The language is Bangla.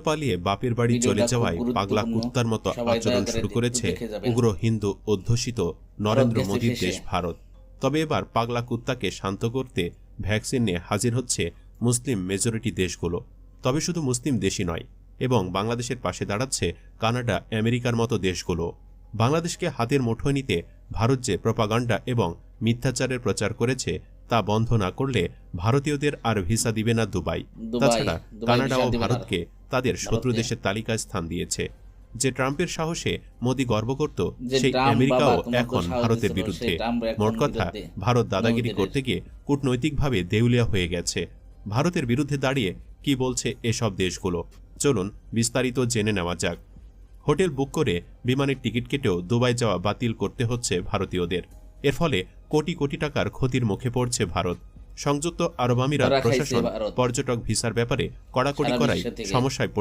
পালিয়ে বাপের বাড়ি চলে যাওয়ায় পাগলা কুত্তার মতো আচরণ শুরু করেছে উগ্র হিন্দু অধ্যুষিত নরেন্দ্র মোদীর দেশ ভারত। তবে এবার পাগলা কুত্তাকে শান্ত করতে ভ্যাকসিন নিয়ে হাজির হচ্ছে মুসলিম মেজরিটি দেশগুলো। তবে শুধু মুসলিম দেশই নয়, এবং বাংলাদেশের পাশে দাঁড়াচ্ছে কানাডা, আমেরিকার মতো দেশগুলো। বাংলাদেশকে হাতের মুঠোয় নিতে ভারত যে প্রপাগান্ডা এবং মিথ্যাচারের প্রচার করেছে তা বন্ধ না করলে ভারতীয়দের আর ভিসা দিবে না দুবাই। তাছাড়া কানাডা ও ভারতকে তাদের শত্রু দেশের তালিকায় স্থান দিয়েছে। যে ট্রাম্পের সাহসে মোদি গর্ব করত, সেই আমেরিকাও এখন ভারতের বিরুদ্ধে। মোট কথা, ভারত দাদাগিরি করতে গিয়ে কূটনৈতিকভাবে দেউলিয়া হয়ে গেছে। ভারতের বিরুদ্ধে দাঁড়িয়ে কি বলছে এসব দেশগুলো, চলুন বিস্তারিত জেনে নেওয়া যাক। হোটেল বুক করে বিমানের টিকিট কেটেও দুবাই যাওয়া বাতিল করতে হচ্ছে ভারতীয়দের। এর ফলে কোটি কোটি টাকার ক্ষতির মুখে পড়ছে ভারত। সংযুক্ত আরব আমিরাত প্রশাসন পর্যটক ভিসার ব্যাপারে কড়াকড়ি করায় সমস্যায়